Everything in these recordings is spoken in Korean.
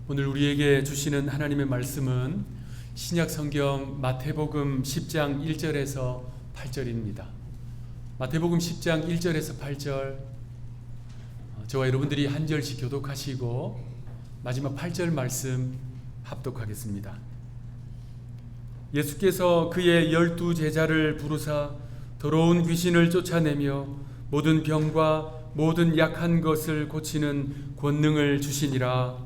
오늘 우리에게 주시는 하나님의 말씀은 신약 성경 마태복음 10장 1절에서 8절입니다. 마태복음 10장 1절에서 8절, 저와 여러분들이 한 절씩 교독하시고 마지막 8절 말씀 합독하겠습니다. 예수께서 그의 12 제자를 부르사 더러운 귀신을 쫓아내며 모든 병과 모든 약한 것을 고치는 권능을 주시니라.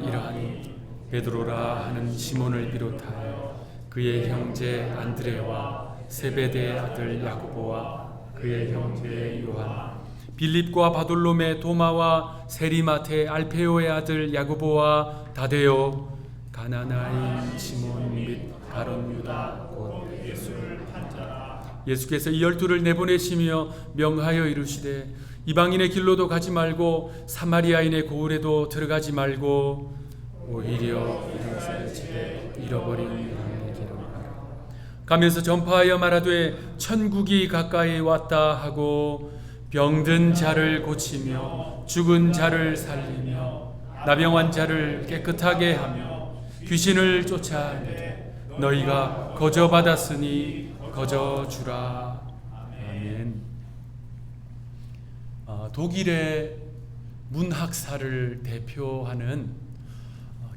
이러하니 베드로라 하는 시몬을 비롯하여 그의 형제 안드레와 세베대의 아들 야고보와 그의 형제 요한, 빌립과 바돌로메 도마와 세리마테 알페오의 아들 야고보와 다데오, 가나나인 시몬 및 가룟 유다 곧 예수를 판 자. 예수께서 이 12를 내보내시며 명하여 이르시되 이방인의 길로도 가지 말고 사마리아인의 고을에도 들어가지 말고 오히려 이웃의 집에 잃어버린 양에게로 가라. 가면서 전파하여 말하되 천국이 가까이 왔다 하고 병든 자를 고치며 죽은 자를 살리며 나병한 자를 깨끗하게 하며 귀신을 쫓아내되 너희가 거저 받았으니 거저 주라. 아멘. 독일의 문학사를 대표하는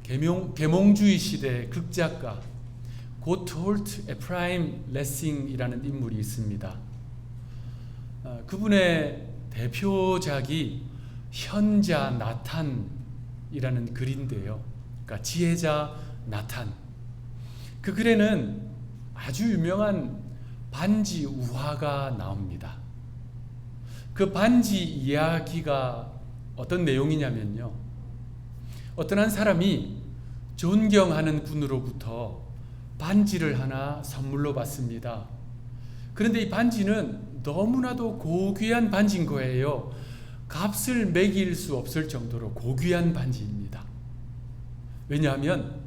계몽주의 시대 극작가 고톨트 에프라임 레싱이라는 인물이 있습니다. 그분의 대표작이 현자 나탄이라는 글인데요. 그러니까 지혜자 나탄. 그 글에는 아주 유명한 반지 우화가 나옵니다. 그 반지 이야기가 어떤 내용이냐면요, 어떤 한 사람이 존경하는 분으로부터 반지를 하나 선물로 받습니다. 그런데 이 반지는 너무나도 고귀한 반지인 거예요. 값을 매길 수 없을 정도로 고귀한 반지입니다. 왜냐하면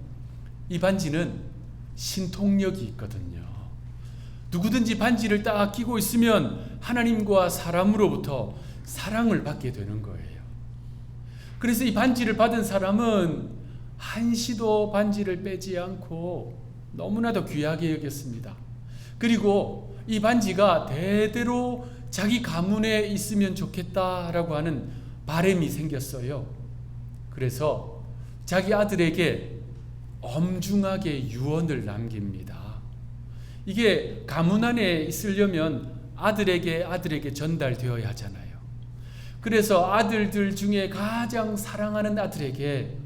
이 반지는 신통력이 있거든요. 누구든지 반지를 딱 끼고 있으면 하나님과 사람으로부터 사랑을 받게 되는 거예요. 그래서 이 반지를 받은 사람은 한시도 반지를 빼지 않고 너무나도 귀하게 여겼습니다. 그리고 이 반지가 대대로 자기 가문에 있으면 좋겠다라고 하는 바람이 생겼어요. 그래서 자기 아들에게 엄중하게 유언을 남깁니다. 이게 가문 안에 있으려면 아들에게 전달되어야 하잖아요. 그래서 아들들 중에 가장 사랑하는 아들에게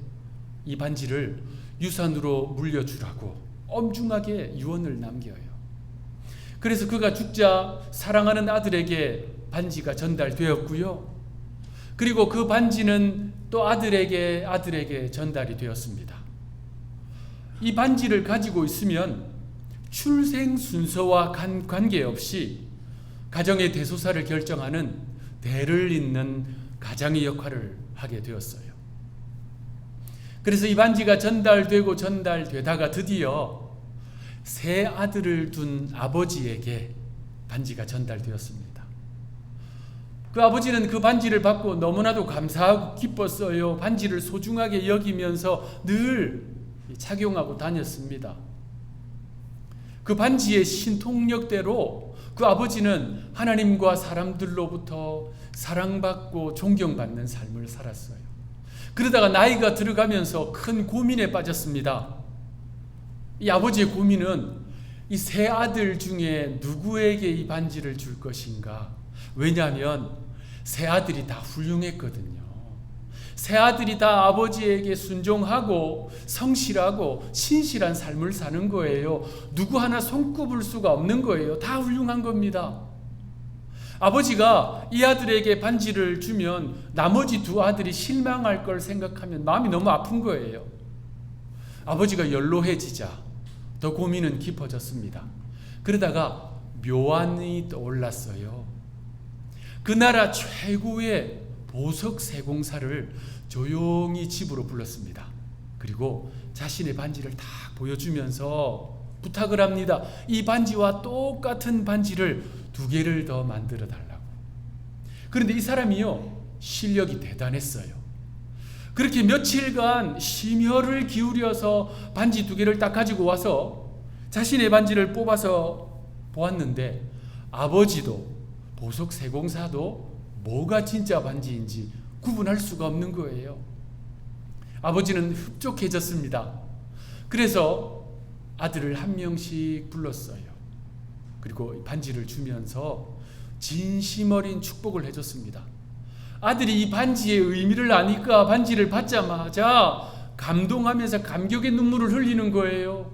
이 반지를 유산으로 물려주라고 엄중하게 유언을 남겨요. 그래서 그가 죽자 사랑하는 아들에게 반지가 전달되었고요. 그리고 그 반지는 또 아들에게 전달이 되었습니다. 이 반지를 가지고 있으면 출생 순서와 관계없이 가정의 대소사를 결정하는 대를 잇는 가장의 역할을 하게 되었어요. 그래서 이 반지가 전달되다가 드디어 세 아들을 둔 아버지에게 반지가 전달되었습니다. 그 아버지는 그 반지를 받고 너무나도 감사하고 기뻤어요. 반지를 소중하게 여기면서 늘 착용하고 다녔습니다. 그 반지의 신통력대로 그 아버지는 하나님과 사람들로부터 사랑받고 존경받는 삶을 살았어요. 그러다가 나이가 들어가면서 큰 고민에 빠졌습니다. 이 아버지의 고민은 이 세 아들 중에 누구에게 이 반지를 줄 것인가. 왜냐하면 세 아들이 다 훌륭했거든요. 세 아들이 다 아버지에게 순종하고 성실하고 신실한 삶을 사는 거예요. 누구 하나 손꼽을 수가 없는 거예요. 다 훌륭한 겁니다. 아버지가 이 아들에게 반지를 주면 나머지 두 아들이 실망할 걸 생각하면 마음이 너무 아픈 거예요. 아버지가 연로해지자 더 고민은 깊어졌습니다. 그러다가 묘안이 떠올랐어요. 그 나라 최고의 보석 세공사를 조용히 집으로 불렀습니다. 그리고 자신의 반지를 딱 보여주면서 부탁을 합니다. 이 반지와 똑같은 반지를 2개를 더 만들어 달라고. 그런데 이 사람이요, 실력이 대단했어요. 그렇게 며칠간 심혈을 기울여서 반지 2개를 딱 가지고 와서 자신의 반지를 뽑아서 보았는데 아버지도 보석 세공사도 뭐가 진짜 반지인지 구분할 수가 없는 거예요. 아버지는 흡족해졌습니다. 그래서 아들을 한 명씩 불렀어요. 그리고 반지를 주면서 진심 어린 축복을 해줬습니다. 아들이 이 반지의 의미를 아니까 반지를 받자마자 감동하면서 감격의 눈물을 흘리는 거예요.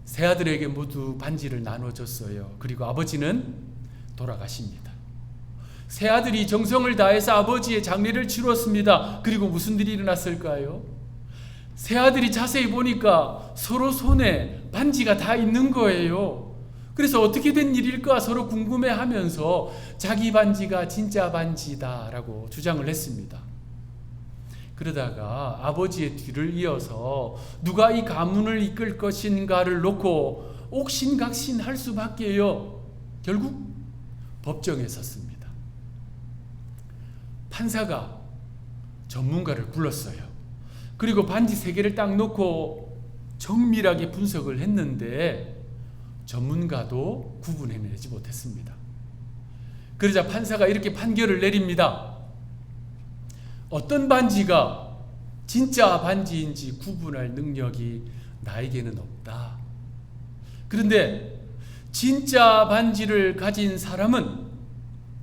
세 아들에게 모두 반지를 나눠줬어요. 그리고 아버지는 돌아가십니다. 세 아들이 정성을 다해서 아버지의 장례를 치렀습니다. 그리고 무슨 일이 일어났을까요? 세 아들이 자세히 보니까 서로 손에 반지가 다 있는 거예요. 그래서 어떻게 된 일일까 서로 궁금해하면서 자기 반지가 진짜 반지다라고 주장을 했습니다. 그러다가 아버지의 뒤를 이어서 누가 이 가문을 이끌 것인가를 놓고 옥신각신할 수밖에요. 결국 법정에 섰습니다. 판사가 전문가를 불렀어요. 그리고 반지 3개를 딱 놓고 정밀하게 분석을 했는데 전문가도 구분해내지 못했습니다. 그러자 판사가 이렇게 판결을 내립니다. 어떤 반지가 진짜 반지인지 구분할 능력이 나에게는 없다. 그런데 진짜 반지를 가진 사람은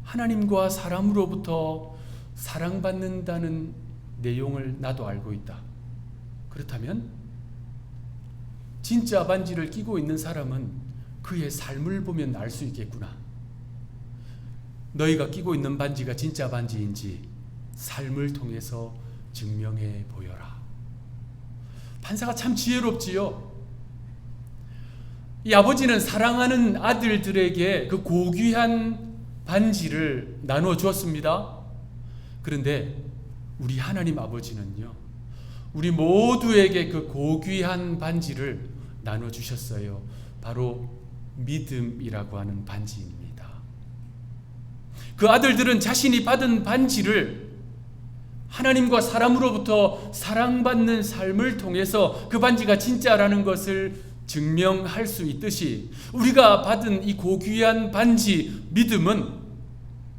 하나님과 사람으로부터 사랑받는다는 내용을 나도 알고 있다. 그렇다면 진짜 반지를 끼고 있는 사람은 그의 삶을 보면 알 수 있겠구나. 너희가 끼고 있는 반지가 진짜 반지인지 삶을 통해서 증명해 보여라. 판사가 참 지혜롭지요. 이 아버지는 사랑하는 아들들에게 그 고귀한 반지를 나누어 주었습니다. 그런데 우리 하나님 아버지는요, 우리 모두에게 그 고귀한 반지를 나눠 주셨어요. 바로 믿음이라고 하는 반지입니다. 그 아들들은 자신이 받은 반지를 하나님과 사람으로부터 사랑받는 삶을 통해서 그 반지가 진짜라는 것을 증명할 수 있듯이 우리가 받은 이 고귀한 반지 믿음은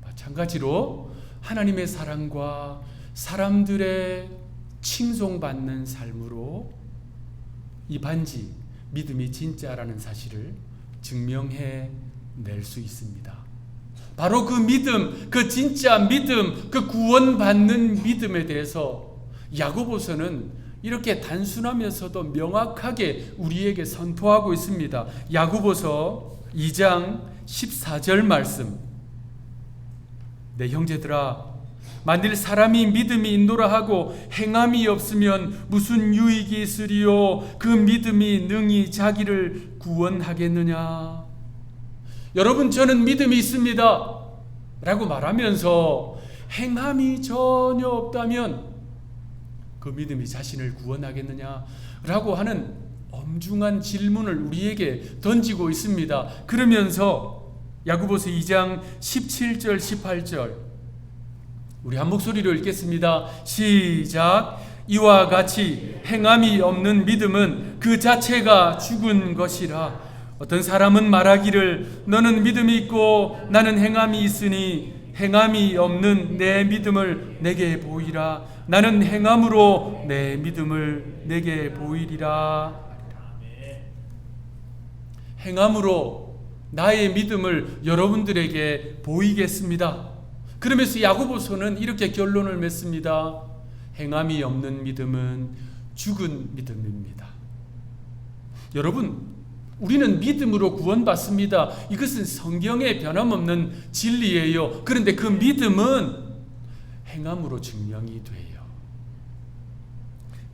마찬가지로 하나님의 사랑과 사람들의 칭송받는 삶으로 이 반지 믿음이 진짜라는 사실을 증명해 낼 수 있습니다. 바로 그 믿음, 그 진짜 믿음, 그 구원받는 믿음에 대해서 야고보서는 이렇게 단순하면서도 명확하게 우리에게 선포하고 있습니다. 야고보서 2장 14절 말씀. 내 형제들아, 만일 사람이 믿음이 있노라 하고 행함이 없으면 무슨 유익이 있으리요? 그 믿음이 능히 자기를 구원하겠느냐? 여러분, 저는 믿음이 있습니다 라고 말하면서 행함이 전혀 없다면 그 믿음이 자신을 구원하겠느냐? 라고 하는 엄중한 질문을 우리에게 던지고 있습니다. 그러면서 야고보서 2장 17절 18절 우리 한 목소리로 읽겠습니다. 시작. 이와 같이 행함이 없는 믿음은 그 자체가 죽은 것이라. 어떤 사람은 말하기를 너는 믿음이 있고 나는 행함이 있으니 행함이 없는 내 믿음을 내게 보이라. 나는 행함으로 내 믿음을 내게 보이리라. 행함으로 나의 믿음을 여러분들에게 보이겠습니다. 그러면서 야고보서는 이렇게 결론을 맺습니다. 행함이 없는 믿음은 죽은 믿음입니다. 여러분, 우리는 믿음으로 구원받습니다. 이것은 성경의 변함없는 진리예요. 그런데 그 믿음은 행함으로 증명이 돼요.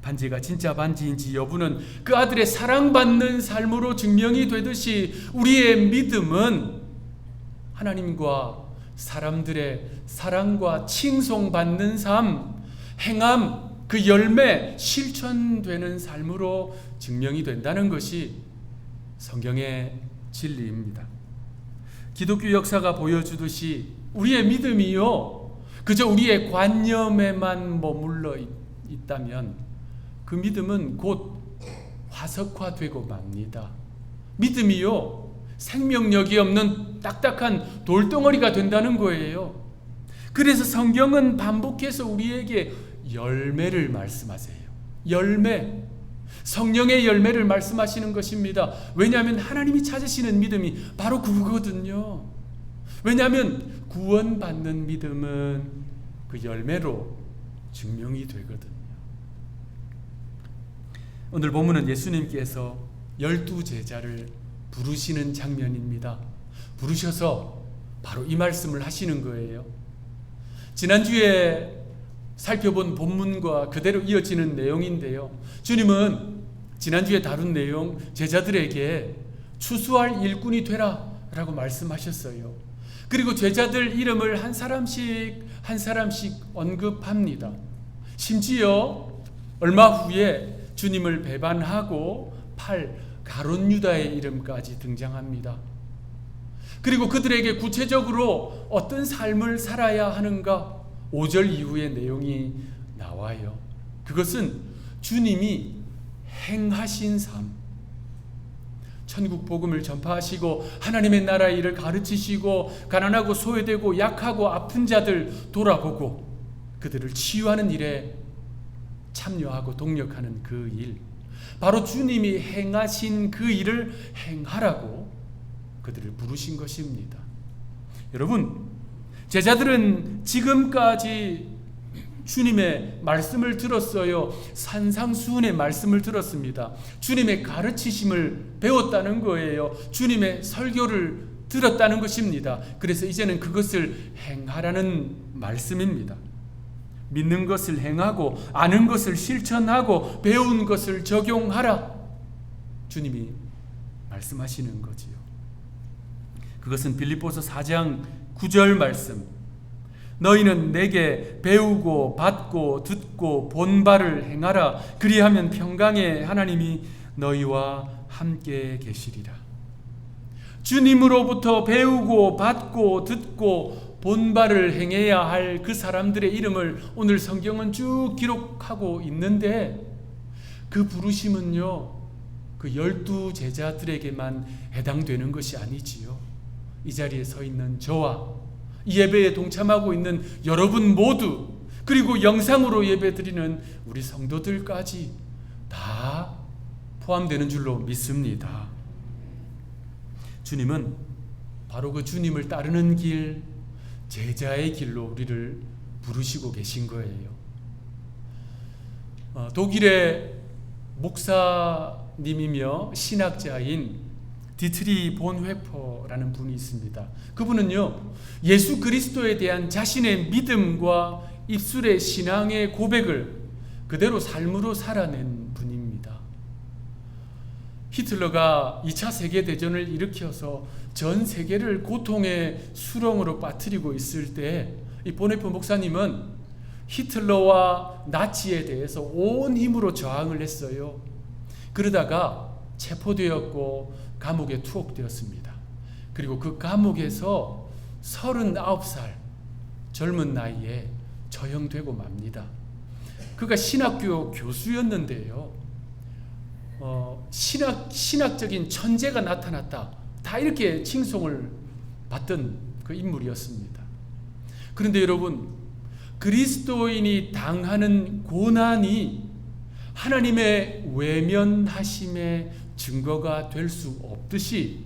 반지가 진짜 반지인지 여부는 그 아들의 사랑받는 삶으로 증명이 되듯이 우리의 믿음은 하나님과 사람들의 사랑과 칭송받는 삶, 행함, 그 열매, 실천되는 삶으로 증명이 된다는 것이 성경의 진리입니다. 기독교 역사가 보여주듯이 우리의 믿음이요, 그저 우리의 관념에만 머물러 있다면 그 믿음은 곧 화석화되고 맙니다. 믿음이요, 생명력이 없는 딱딱한 돌덩어리가 된다는 거예요. 그래서 성경은 반복해서 우리에게 열매를 말씀하세요. 열매, 성령의 열매를 말씀하시는 것입니다. 왜냐하면 하나님이 찾으시는 믿음이 바로 그거거든요. 왜냐하면 구원받는 믿음은 그 열매로 증명이 되거든요. 오늘 본문은 예수님께서 12제자를 부르시는 장면입니다. 부르셔서 바로 이 말씀을 하시는 거예요. 지난주에 살펴본 본문과 그대로 이어지는 내용인데요. 주님은 지난주에 다룬 내용, 제자들에게 추수할 일꾼이 되라 라고 말씀하셨어요. 그리고 제자들 이름을 한 사람씩 언급합니다. 심지어 얼마 후에 주님을 배반하고 팔 가룟 유다의 이름까지 등장합니다. 그리고 그들에게 구체적으로 어떤 삶을 살아야 하는가 5절 이후의 내용이 나와요. 그것은 주님이 행하신 삶, 천국 복음을 전파하시고 하나님의 나라의 일을 가르치시고 가난하고 소외되고 약하고 아픈 자들 돌아보고 그들을 치유하는 일에 참여하고 동력하는 그 일, 바로 주님이 행하신 그 일을 행하라고 그들을 부르신 것입니다. 여러분, 제자들은 지금까지 주님의 말씀을 들었어요. 산상수훈의 말씀을 들었습니다. 주님의 가르치심을 배웠다는 거예요. 주님의 설교를 들었다는 것입니다. 그래서 이제는 그것을 행하라는 말씀입니다. 믿는 것을 행하고 아는 것을 실천하고 배운 것을 적용하라. 주님이 말씀하시는 거지요. 그것은 빌립보서 4장 9절 말씀. 너희는 내게 배우고 받고 듣고 본 바를 행하라. 그리하면 평강의 하나님이 너희와 함께 계시리라. 주님으로부터 배우고 받고 듣고 본 바를 행해야 할 그 사람들의 이름을 오늘 성경은 쭉 기록하고 있는데, 그 부르심은요, 그 12제자들에게만 해당되는 것이 아니지요. 이 자리에 서 있는 저와 이 예배에 동참하고 있는 여러분 모두, 그리고 영상으로 예배드리는 우리 성도들까지 다 포함되는 줄로 믿습니다. 주님은 바로 그 주님을 따르는 길, 제자의 길로 우리를 부르시고 계신 거예요. 독일의 목사님이며 신학자인 디트리 본회퍼라는 분이 있습니다. 그분은요, 예수 그리스도에 대한 자신의 믿음과 입술의 신앙의 고백을 그대로 삶으로 살아낸 분입니다. 히틀러가 2차 세계대전을 일으켜서 전 세계를 고통의 수렁으로 빠뜨리고 있을 때 이 본회퍼 목사님은 히틀러와 나치에 대해서 온 힘으로 저항을 했어요. 그러다가 체포되었고 감옥에 투옥되었습니다. 그리고 그 감옥에서 39살 젊은 나이에 처형되고 맙니다. 그가 신학교 교수였는데요, 신학적인 천재가 나타났다, 다 이렇게 칭송을 받던 그 인물이었습니다. 그런데 여러분, 그리스도인이 당하는 고난이 하나님의 외면하심의 증거가 될 수 없듯이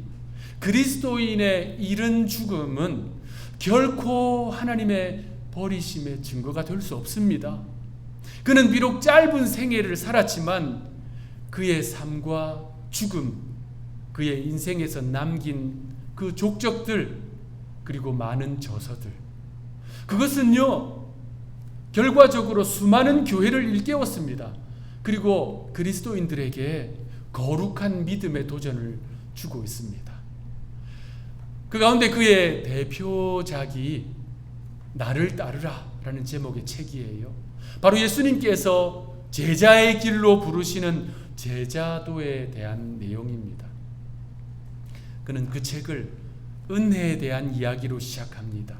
그리스도인의 이른 죽음은 결코 하나님의 버리심의 증거가 될 수 없습니다. 그는 비록 짧은 생애를 살았지만 그의 삶과 죽음, 그의 인생에서 남긴 그 족적들, 그리고 많은 저서들, 그것은요, 결과적으로 수많은 교회를 일깨웠습니다. 그리고 그리스도인들에게 거룩한 믿음의 도전을 주고 있습니다. 그 가운데 그의 대표작이 나를 따르라 라는 제목의 책이에요. 바로 예수님께서 제자의 길로 부르시는 제자도에 대한 내용입니다. 그는 그 책을 은혜에 대한 이야기로 시작합니다.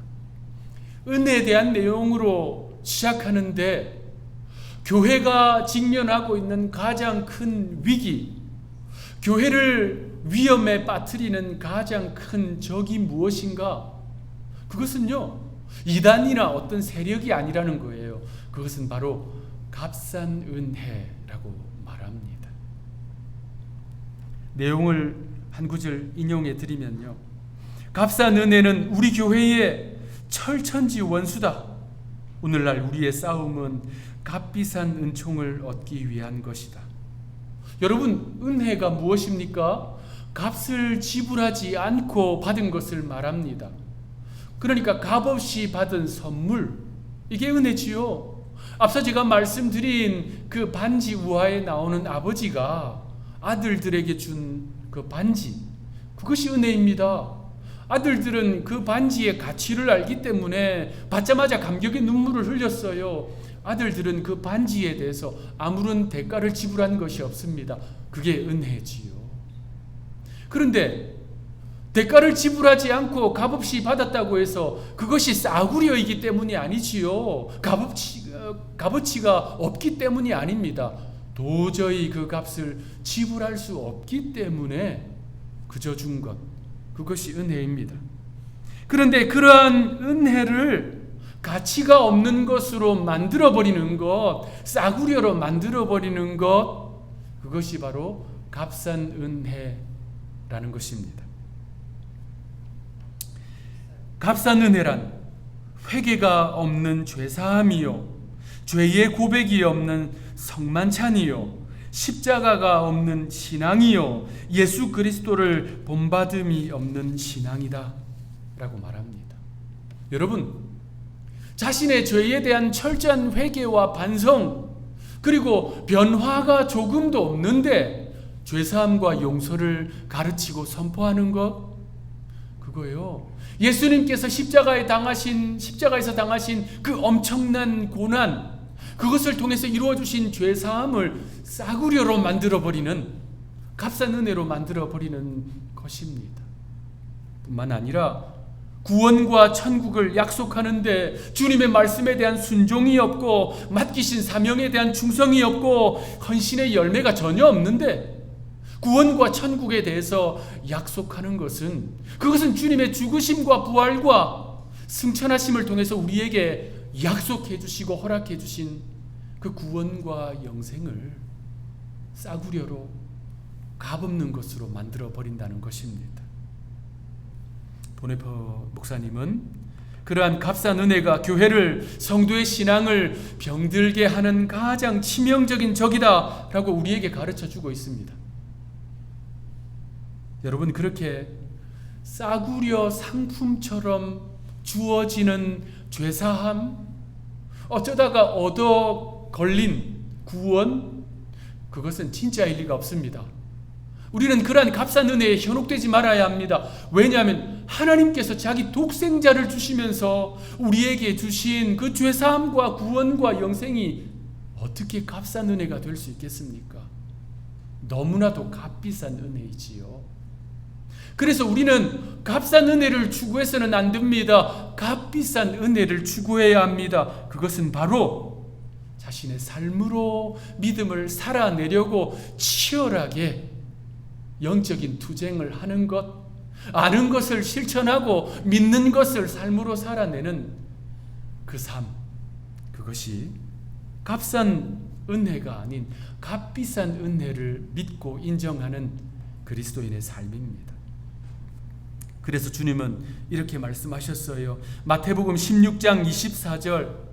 은혜에 대한 내용으로 시작하는데 교회가 직면하고 있는 가장 큰 위기, 교회를 위험에 빠뜨리는 가장 큰 적이 무엇인가? 그것은요, 이단이나 어떤 세력이 아니라는 거예요. 그것은 바로 값싼 은혜라고 말합니다. 내용을 한 구절 인용해 드리면요, 값싼 은혜는 우리 교회의 철천지 원수다. 오늘날 우리의 싸움은 값비싼 은총을 얻기 위한 것이다. 여러분, 은혜가 무엇입니까? 값을 지불하지 않고 받은 것을 말합니다. 그러니까 값없이 받은 선물, 이게 은혜지요. 앞서 제가 말씀드린 그 반지 우화에 나오는 아버지가 아들들에게 준 그 반지, 그것이 은혜입니다. 아들들은 그 반지의 가치를 알기 때문에 받자마자 감격의 눈물을 흘렸어요. 아들들은 그 반지에 대해서 아무런 대가를 지불한 것이 없습니다. 그게 은혜지요. 그런데 대가를 지불하지 않고 값없이 받았다고 해서 그것이 싸구려이기 때문이 아니지요. 값어치가 없기 때문이 아닙니다. 도저히 그 값을 지불할 수 없기 때문에 그저 준 것, 그것이 은혜입니다. 그런데 그러한 은혜를 가치가 없는 것으로 만들어버리는 것, 싸구려로 만들어버리는 것, 그것이 바로 값싼 은혜라는 것입니다. 값싼 은혜란 회개가 없는 죄사함이요, 죄의 고백이 없는 성만찬이요, 십자가가 없는 신앙이요, 예수 그리스도를 본받음이 없는 신앙이다 라고 말합니다. 여러분, 자신의 죄에 대한 철저한 회개와 반성, 그리고 변화가 조금도 없는데 죄사함과 용서를 가르치고 선포하는 것, 그거예요. 예수님께서 십자가에서 당하신 그 엄청난 고난, 그것을 통해서 이루어주신 죄사함을 싸구려로 만들어버리는, 값싼 은혜로 만들어버리는 것입니다. 뿐만 아니라 구원과 천국을 약속하는데 주님의 말씀에 대한 순종이 없고 맡기신 사명에 대한 충성이 없고 헌신의 열매가 전혀 없는데, 구원과 천국에 대해서 약속하는 것은, 그것은 주님의 죽으심과 부활과 승천하심을 통해서 우리에게 약속해 주시고 허락해 주신 그 구원과 영생을 싸구려로 값없는 것으로 만들어 버린다는 것입니다. 보네퍼 목사님은 그러한 값싼 은혜가 교회를, 성도의 신앙을 병들게 하는 가장 치명적인 적이다 라고 우리에게 가르쳐 주고 있습니다. 여러분, 그렇게 싸구려 상품처럼 주어지는 죄사함, 어쩌다가 얻어 걸린 구원, 그것은 진짜일 리가 없습니다. 우리는 그러한 값싼 은혜에 현혹되지 말아야 합니다. 왜냐하면 하나님께서 자기 독생자를 주시면서 우리에게 주신 그 죄사함과 구원과 영생이 어떻게 값싼 은혜가 될 수 있겠습니까? 너무나도 값비싼 은혜이지요. 그래서 우리는 값싼 은혜를 추구해서는 안 됩니다. 값비싼 은혜를 추구해야 합니다. 그것은 바로 자신의 삶으로 믿음을 살아내려고 치열하게 영적인 투쟁을 하는 것, 아는 것을 실천하고 믿는 것을 삶으로 살아내는 그 삶, 그것이 값싼 은혜가 아닌 값비싼 은혜를 믿고 인정하는 그리스도인의 삶입니다. 그래서 주님은 이렇게 말씀하셨어요. 마태복음 16장 24절,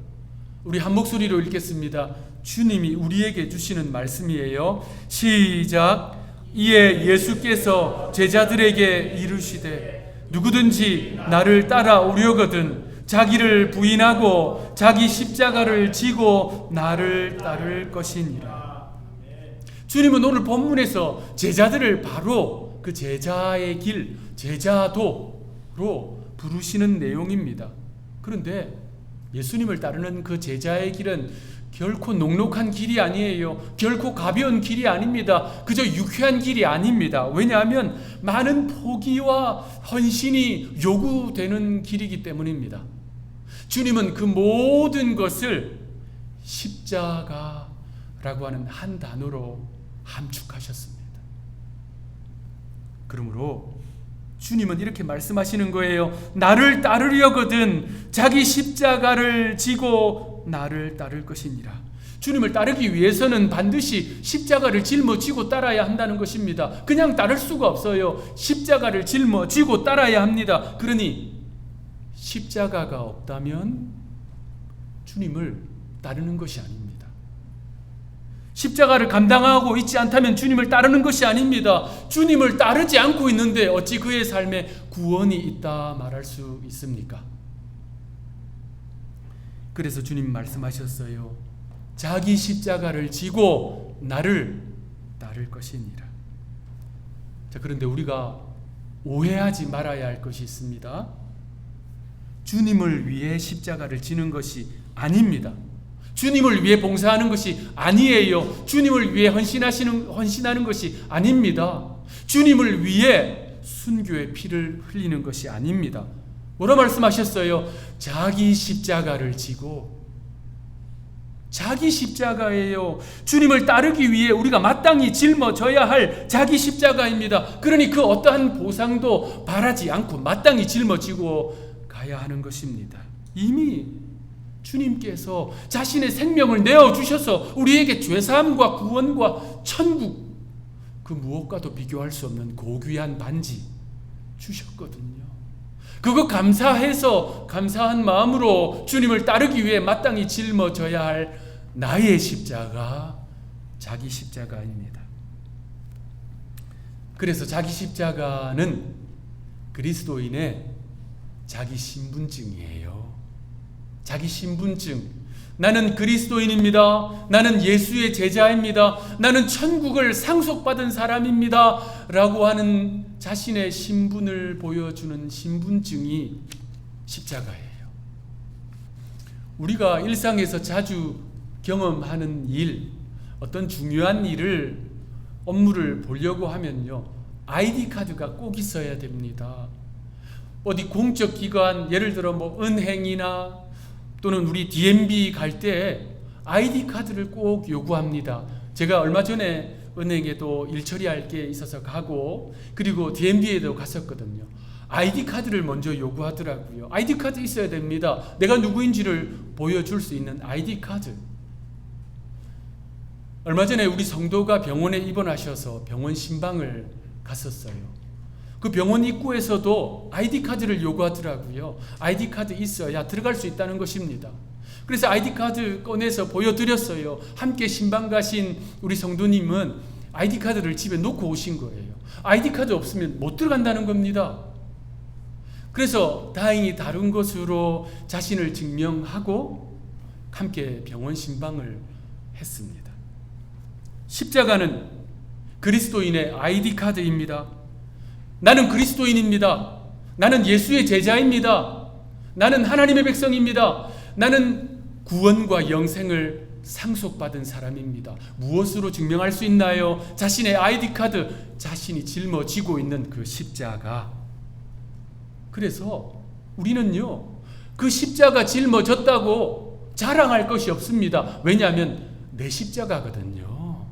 우리 한 목소리로 읽겠습니다. 주님이 우리에게 주시는 말씀이에요. 시작. 이에 예수께서 제자들에게 이르시되 누구든지 나를 따라오려거든 자기를 부인하고 자기 십자가를 지고 나를 따를 것이니라. 주님은 오늘 본문에서 제자들을 바로 그 제자의 길, 제자도로 부르시는 내용입니다. 그런데 예수님을 따르는 그 제자의 길은 결코 녹록한 길이 아니에요. 결코 가벼운 길이 아닙니다. 그저 유쾌한 길이 아닙니다. 왜냐하면 많은 포기와 헌신이 요구되는 길이기 때문입니다. 주님은 그 모든 것을 십자가라고 하는 한 단어로 함축하셨습니다. 그러므로 주님은 이렇게 말씀하시는 거예요. 나를 따르려거든 자기 십자가를 지고 나를 따를 것이니라. 주님을 따르기 위해서는 반드시 십자가를 짊어지고 따라야 한다는 것입니다. 그냥 따를 수가 없어요. 십자가를 짊어지고 따라야 합니다. 그러니 십자가가 없다면 주님을 따르는 것이 아닙니다. 십자가를 감당하고 있지 않다면 주님을 따르는 것이 아닙니다. 주님을 따르지 않고 있는데 어찌 그의 삶에 구원이 있다 말할 수 있습니까? 그래서 주님 말씀하셨어요. 자기 십자가를 지고 나를 따를 것이니라. 자, 그런데 우리가 오해하지 말아야 할 것이 있습니다. 주님을 위해 십자가를 지는 것이 아닙니다. 주님을 위해 봉사하는 것이 아니에요. 주님을 위해 헌신하는 것이 아닙니다. 주님을 위해 순교의 피를 흘리는 것이 아닙니다. 뭐라 말씀하셨어요? 자기 십자가를 지고. 자기 십자가예요. 주님을 따르기 위해 우리가 마땅히 짊어져야 할 자기 십자가입니다. 그러니 그 어떠한 보상도 바라지 않고 마땅히 짊어지고 가야 하는 것입니다. 이미 주님께서 자신의 생명을 내어주셔서 우리에게 죄사함과 구원과 천국, 그 무엇과도 비교할 수 없는 고귀한 반지 주셨거든요. 그거 감사해서 감사한 마음으로 주님을 따르기 위해 마땅히 짊어져야 할 나의 십자가, 자기 십자가입니다. 그래서 자기 십자가는 그리스도인의 자기 신분증이에요. 자기 신분증. 나는 그리스도인입니다. 나는 예수의 제자입니다. 나는 천국을 상속받은 사람입니다. 라고 하는 자신의 신분을 보여주는 신분증이 십자가예요. 우리가 일상에서 자주 경험하는 일, 어떤 중요한 일을, 업무를 보려고 하면요, 아이디 카드가 꼭 있어야 됩니다. 어디 공적 기관, 예를 들어 뭐 은행이나 또는 우리 DMB 갈 때 아이디 카드를 꼭 요구합니다. 제가 얼마 전에 은행에도 일 처리할 게 있어서 가고, 그리고 DMB에도 갔었거든요. 아이디 카드를 먼저 요구하더라고요. 아이디 카드 있어야 됩니다. 내가 누구인지를 보여줄 수 있는 아이디 카드. 얼마 전에 우리 성도가 병원에 입원하셔서 병원 신방을 갔었어요. 그 병원 입구에서도 아이디 카드를 요구하더라고요. 아이디 카드 있어야 들어갈 수 있다는 것입니다. 그래서 아이디 카드 꺼내서 보여드렸어요. 함께 신방 가신 우리 성도님은 아이디 카드를 집에 놓고 오신 거예요. 아이디 카드 없으면 못 들어간다는 겁니다. 그래서 다행히 다른 것으로 자신을 증명하고 함께 병원 신방을 했습니다. 십자가는 그리스도인의 아이디 카드입니다. 나는 그리스도인입니다. 나는 예수의 제자입니다. 나는 하나님의 백성입니다. 나는 구원과 영생을 상속받은 사람입니다. 무엇으로 증명할 수 있나요? 자신의 아이디 카드, 자신이 짊어지고 있는 그 십자가. 그래서 우리는요, 그 십자가 짊어졌다고 자랑할 것이 없습니다. 왜냐하면 내 십자가거든요.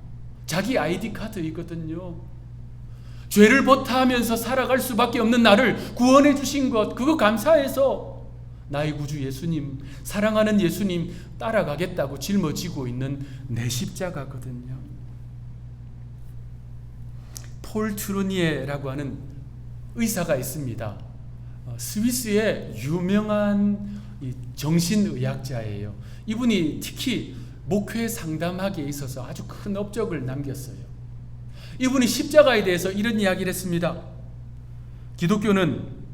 자기 아이디 카드이거든요. 죄를 버타하면서 살아갈 수밖에 없는 나를 구원해 주신 것, 그거 감사해서 나의 구주 예수님, 사랑하는 예수님 따라가겠다고 짊어지고 있는 내 십자가거든요. 폴 트루니에라고 하는 의사가 있습니다. 스위스의 유명한 정신의학자예요. 이분이 특히 목회 상담하기에 있어서 아주 큰 업적을 남겼어요. 이분이 십자가에 대해서 이런 이야기를 했습니다. 기독교는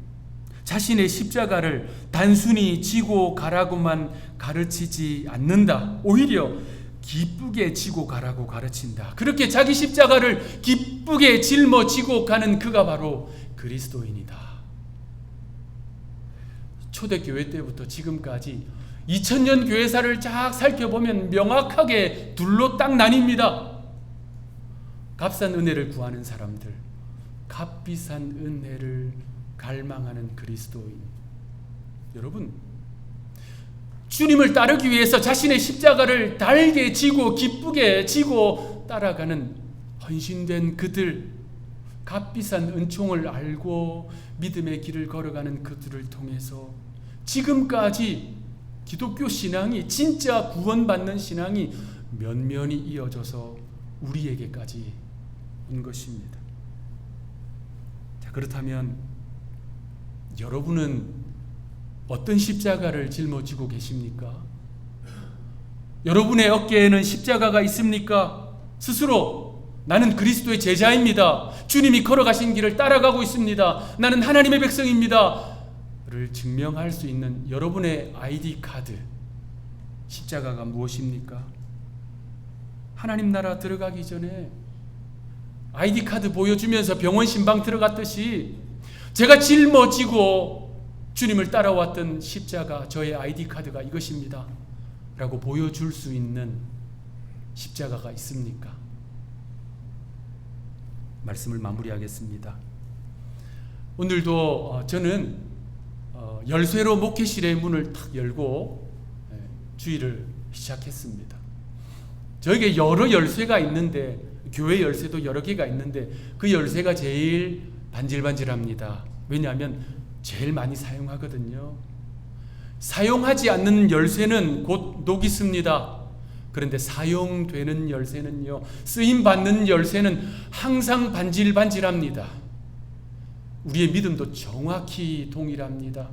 자신의 십자가를 단순히 지고 가라고만 가르치지 않는다. 오히려 기쁘게 지고 가라고 가르친다. 그렇게 자기 십자가를 기쁘게 짊어지고 가는 그가 바로 그리스도인이다. 초대교회 때부터 지금까지 2000년 교회사를 쫙 살펴보면 명확하게 둘로 딱 나뉩니다. 값싼 은혜를 구하는 사람들, 값비싼 은혜를 갈망하는 그리스도인. 여러분, 주님을 따르기 위해서 자신의 십자가를 달게 지고 기쁘게 지고 따라가는 헌신된 그들, 값비싼 은총을 알고 믿음의 길을 걸어가는 그들을 통해서 지금까지 기독교 신앙이, 진짜 구원받는 신앙이 면면이 이어져서 우리에게까지 온 것입니다. 자, 그렇다면 여러분은 어떤 십자가를 짊어지고 계십니까? 여러분의 어깨에는 십자가가 있습니까? 스스로 나는 그리스도의 제자입니다. 주님이 걸어가신 길을 따라가고 있습니다. 나는 하나님의 백성입니다. 를 증명할 수 있는 여러분의 아이디 카드, 십자가가 무엇입니까? 하나님 나라 들어가기 전에 아이디 카드 보여주면서 병원 신방 들어갔듯이 제가 짊어지고 주님을 따라왔던 십자가, 저의 아이디 카드가 이것입니다 라고 보여줄 수 있는 십자가가 있습니까? 말씀을 마무리하겠습니다. 오늘도 저는 열쇠로 목회실의 문을 탁 열고 주일을 시작했습니다. 저에게 여러 열쇠가 있는데, 교회 열쇠도 여러 개가 있는데 그 열쇠가 제일 반질반질합니다. 왜냐하면 제일 많이 사용하거든요. 사용하지 않는 열쇠는 곧 녹이 씁니다. 그런데 사용되는 열쇠는요, 쓰임받는 열쇠는 항상 반질반질합니다. 우리의 믿음도 정확히 동일합니다.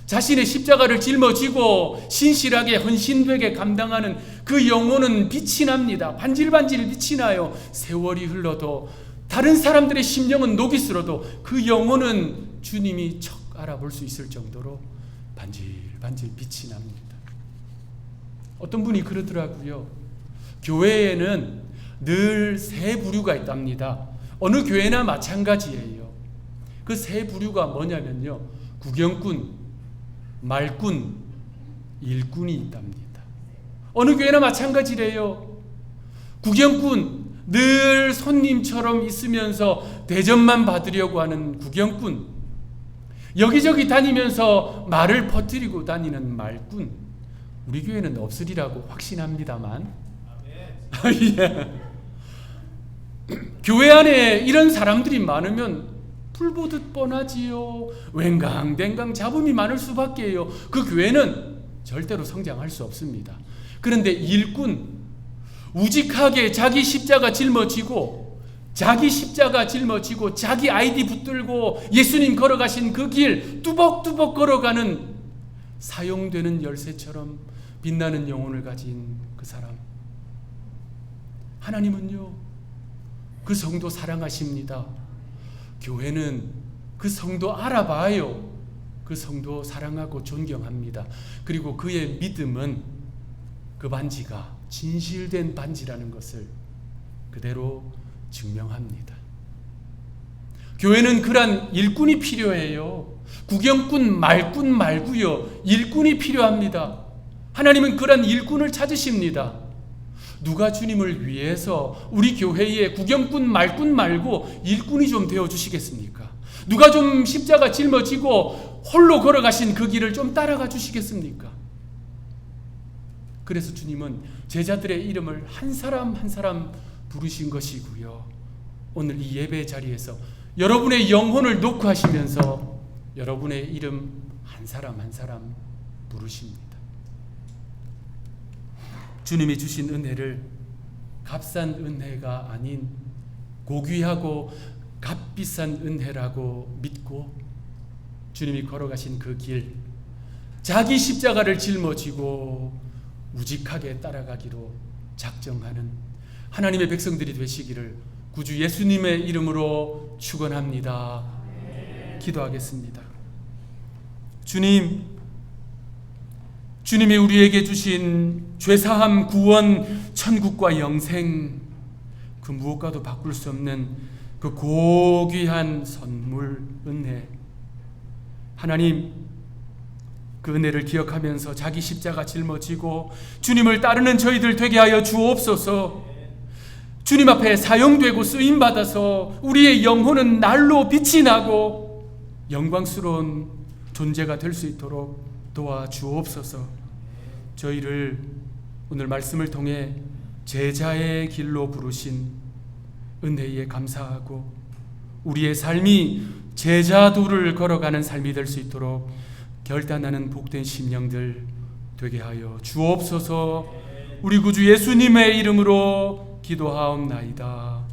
자신의 십자가를 짊어지고 신실하게 헌신되게 감당하는 그 영혼은 빛이 납니다. 반질반질 빛이 나요. 세월이 흘러도, 다른 사람들의 심령은 녹이 슬어도 그 영혼은 주님이 척 알아볼 수 있을 정도로 반질반질 빛이 납니다. 어떤 분이 그러더라고요. 교회에는 늘 세 부류가 있답니다. 어느 교회나 마찬가지예요. 그 세 부류가 뭐냐면요, 구경꾼, 말꾼, 일꾼이 있답니다. 어느 교회나 마찬가지래요. 구경꾼, 늘 손님처럼 있으면서 대접만 받으려고 하는 구경꾼, 여기저기 다니면서 말을 퍼뜨리고 다니는 말꾼. 우리 교회는 없으리라고 확신합니다만 예. 교회 안에 이런 사람들이 많으면 불보듯 뻔하지요. 웬강댕강 잡음이 많을 수밖에요. 그 교회는 절대로 성장할 수 없습니다. 그런데 일꾼, 우직하게 자기 십자가 짊어지고 자기 아이디 붙들고 예수님 걸어가신 그 길 뚜벅뚜벅 걸어가는, 사용되는 열쇠처럼 빛나는 영혼을 가진 그 사람, 하나님은요 그 성도 사랑하십니다. 교회는 그 성도 알아봐요. 그 성도 사랑하고 존경합니다. 그리고 그의 믿음은 그 반지가 진실된 반지라는 것을 그대로 증명합니다. 교회는 그런 일꾼이 필요해요. 구경꾼, 말꾼 말고요, 일꾼이 필요합니다. 하나님은 그런 일꾼을 찾으십니다. 누가 주님을 위해서 우리 교회에 구경꾼, 말꾼 말고 일꾼이 좀 되어주시겠습니까? 누가 좀 십자가 짊어지고 홀로 걸어가신 그 길을 좀 따라가 주시겠습니까? 그래서 주님은 제자들의 이름을 한 사람 한 사람 부르신 것이고요. 오늘 이 예배 자리에서 여러분의 영혼을 놓고 하시면서 여러분의 이름 한 사람 한 사람 부르십니다. 주님이 주신 은혜를 값싼 은혜가 아닌 고귀하고 값비싼 은혜라고 믿고 주님이 걸어가신 그 길, 자기 십자가를 짊어지고 우직하게 따라가기로 작정하는 하나님의 백성들이 되시기를 구주 예수님의 이름으로 축원합니다. 기도하겠습니다. 주님이 우리에게 주신 죄사함, 구원, 천국과 영생, 그 무엇과도 바꿀 수 없는 그 고귀한 선물, 은혜, 하나님 그 은혜를 기억하면서 자기 십자가 짊어지고 주님을 따르는 저희들 되게 하여 주옵소서. 주님 앞에 사용되고 쓰임받아서 우리의 영혼은 날로 빛이 나고 영광스러운 존재가 될 수 있도록 도와주옵소서. 저희를 오늘 말씀을 통해 제자의 길로 부르신 은혜에 감사하고 우리의 삶이 제자도를 걸어가는 삶이 될 수 있도록 결단하는 복된 심령들 되게 하여 주옵소서. 우리 구주 예수님의 이름으로 기도하옵나이다.